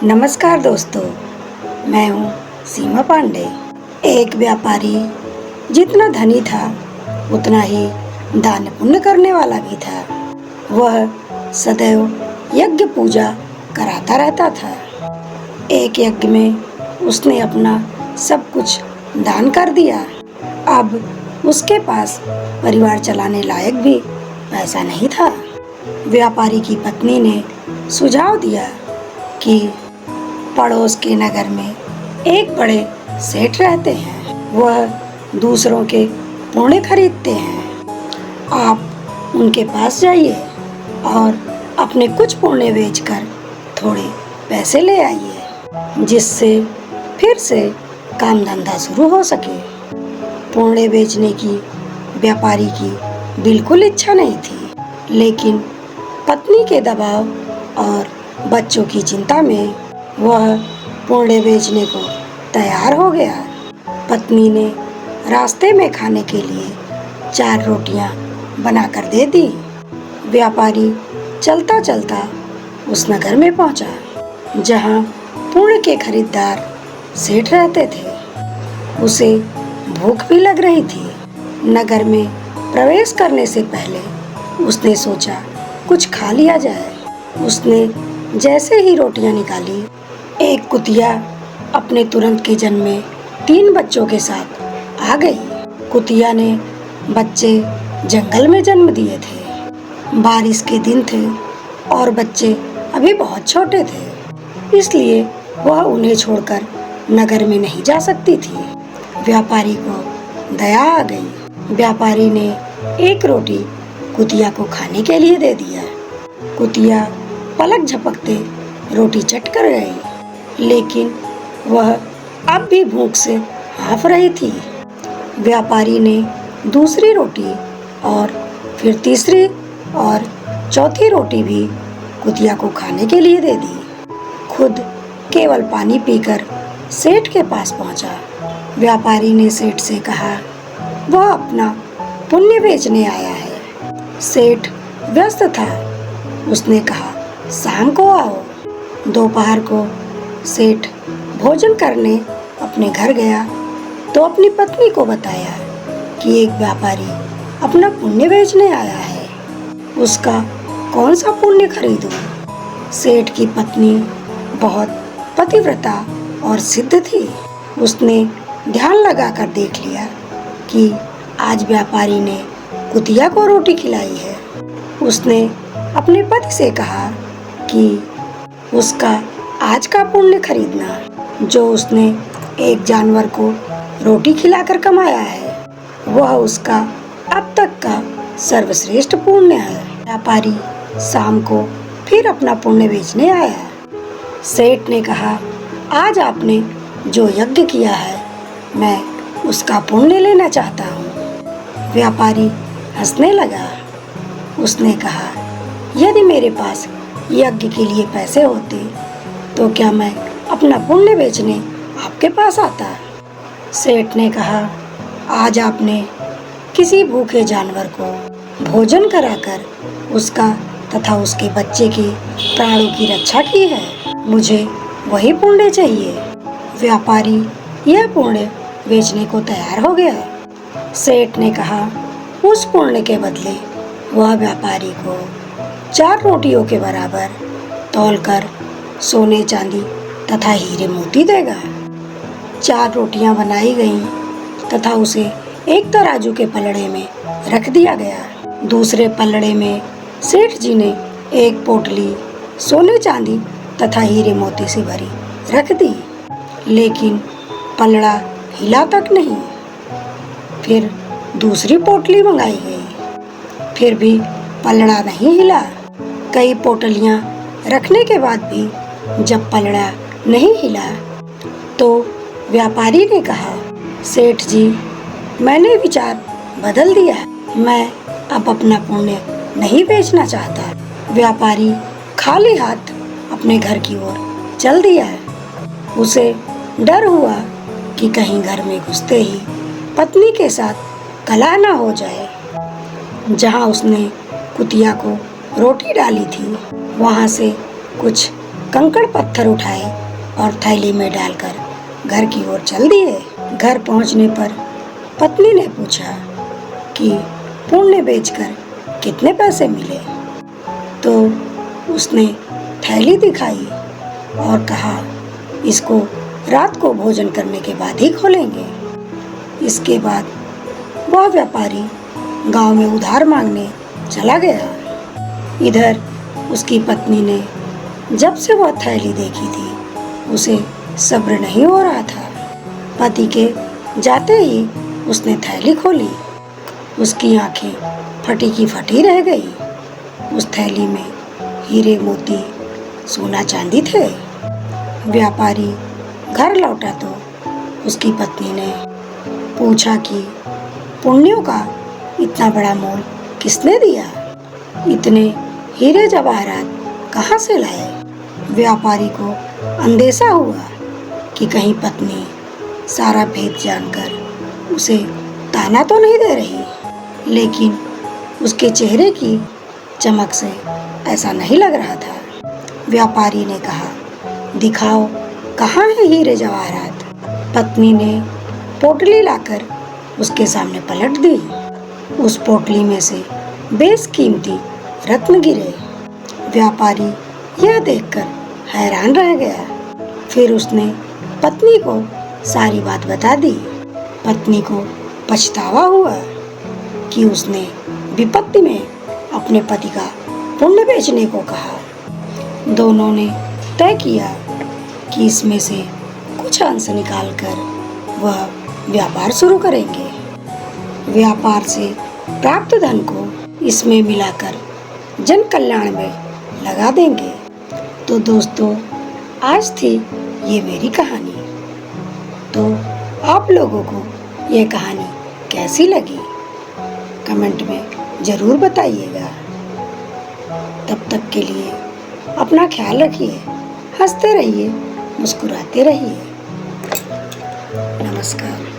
नमस्कार दोस्तों, मैं हूँ सीमा पांडे। एक व्यापारी जितना धनी था उतना ही दान पुण्य करने वाला भी था। वह सदैव यज्ञ पूजा कराता रहता था। एक यज्ञ में उसने अपना सब कुछ दान कर दिया। अब उसके पास परिवार चलाने लायक भी पैसा नहीं था। व्यापारी की पत्नी ने सुझाव दिया कि पड़ोस के नगर में एक बड़े सेठ रहते हैं। वह दूसरों के पुण्य खरीदते हैं। आप उनके पास जाइए और अपने कुछ पुण्य बेचकर थोड़े पैसे ले आइए, जिससे फिर से काम धंधा शुरू हो सके। पुण्य बेचने की व्यापारी की बिल्कुल इच्छा नहीं थी, लेकिन पत्नी के दबाव और बच्चों की चिंता में वह पुण्य बेचने को तैयार हो गया। पत्नी ने रास्ते में खाने के लिए 4 रोटियां बनाकर दे दी। व्यापारी चलता चलता उस नगर में पहुंचा, जहां पुण्य के खरीदार सेठ रहते थे। उसे भूख भी लग रही थी। नगर में प्रवेश करने से पहले उसने सोचा कुछ खा लिया जाए। उसने जैसे ही रोटियां निकाली, एक कुतिया अपने तुरंत के जन्मे 3 बच्चों के साथ आ गई। कुतिया ने बच्चे जंगल में जन्म दिए थे। बारिश के दिन थे और बच्चे अभी बहुत छोटे थे, इसलिए वह उन्हें छोड़कर नगर में नहीं जा सकती थी। व्यापारी को दया आ गई। व्यापारी ने एक रोटी कुतिया को खाने के लिए दे दिया। कुतिया पलक झपकते रोटी चट कर गई, लेकिन वह अब भी भूख से हाँफ रही थी। व्यापारी ने दूसरी रोटी और फिर तीसरी और चौथी रोटी भी कुतिया को खाने के लिए दे दी। खुद केवल पानी पीकर सेठ के पास पहुंचा। व्यापारी ने सेठ से कहा, वह अपना पुण्य बेचने आया है। सेठ व्यस्त था। उसने कहा, शाम को आओ। दोपहर को सेठ भोजन करने अपने घर गया तो अपनी पत्नी को बताया कि एक व्यापारी अपना पुण्य बेचने आया है। उसका कौन सा पुण्य खरीदूं? सेठ की पत्नी बहुत पतिव्रता और सिद्ध थी। उसने ध्यान लगाकर देख लिया कि आज व्यापारी ने कुतिया को रोटी खिलाई है। उसने अपने पति से कहा कि उसका आज का पुण्य खरीदना, जो उसने एक जानवर को रोटी खिलाकर कमाया है, वह उसका अब तक का सर्वश्रेष्ठ पुण्य है। व्यापारी शाम को फिर अपना पुण्य बेचने आया। सेठ ने कहा, आज आपने जो यज्ञ किया है, मैं उसका पुण्य लेना चाहता हूँ। व्यापारी हंसने लगा। उसने कहा, यदि मेरे पास यज्ञ के लिए पैसे होते तो क्या मैं अपना पुण्य बेचने आपके पास आता? सेठ ने कहा, आज आपने किसी भूखे जानवर को भोजन कराकर उसका तथा उसके बच्चे के प्राणों की रक्षा की है। मुझे वही पुण्य चाहिए। व्यापारी यह पुण्य बेचने को तैयार हो गया। सेठ ने कहा, उस पुण्य के बदले वह व्यापारी को 4 रोटियों के बराबर तौलकर सोने चांदी तथा हीरे मोती देगा। 4 रोटियां बनाई गईं तथा उसे एक तराजू के पलड़े में रख दिया गया। दूसरे पलड़े में सेठ जी ने एक पोटली सोने चांदी तथा हीरे मोती से भरी रख दी, लेकिन पलड़ा हिला तक नहीं। फिर दूसरी पोटली मंगाई गई, फिर भी पलड़ा नहीं हिला। कई पोटलियां रखने के बाद भी जब पलड़ा नहीं हिला तो व्यापारी ने कहा, सेठ जी, मैंने विचार बदल दिया। मैं अब अपना पुण्य नहीं बेचना चाहता। व्यापारी खाली हाथ अपने घर की ओर चल दिया। उसे डर हुआ कि कहीं घर में घुसते ही पत्नी के साथ कलह न हो जाए। जहां उसने कुतिया को रोटी डाली थी, वहां से कुछ कंकड़ पत्थर उठाए और थैली में डालकर घर की ओर चल दिए। घर पहुंचने पर पत्नी ने पूछा कि पुण्य बेचकर कितने पैसे मिले। तो उसने थैली दिखाई और कहा, इसको रात को भोजन करने के बाद ही खोलेंगे। इसके बाद वह व्यापारी गांव में उधार मांगने चला गया। इधर उसकी पत्नी ने जब से वह थैली देखी थी उसे सब्र नहीं हो रहा था। पति के जाते ही उसने थैली खोली। उसकी आंखें फटी की फटी रह गई। उस थैली में हीरे मोती सोना चांदी थे। व्यापारी घर लौटा तो उसकी पत्नी ने पूछा कि पुण्यों का इतना बड़ा मोल किसने दिया? इतने हीरे जवाहरात कहाँ से लाए? व्यापारी को अंदेशा हुआ कि कहीं पत्नी सारा भेद जानकर उसे ताना तो नहीं दे रही, लेकिन उसके चेहरे की चमक से ऐसा नहीं लग रहा था। व्यापारी ने कहा, दिखाओ कहाँ है हीरे जवाहरात? पत्नी ने पोटली लाकर उसके सामने पलट दी। उस पोटली में से बेशकीमती रत्न गिरे। व्यापारी यह देखकर हैरान रह गया। फिर उसने पत्नी को सारी बात बता दी। पत्नी को पछतावा हुआ कि उसने विपत्ति में अपने पति का पुण्य बेचने को कहा। दोनों ने तय किया कि इसमें से कुछ अंश निकालकर वह व्यापार शुरू करेंगे। व्यापार से प्राप्त धन को इसमें मिलाकर जन कल्याण में लगा देंगे। तो दोस्तों, आज थी ये मेरी कहानी। तो आप लोगों को यह कहानी कैसी लगी कमेंट में ज़रूर बताइएगा। तब तक के लिए अपना ख्याल रखिए, हंसते रहिए, मुस्कुराते रहिए। नमस्कार।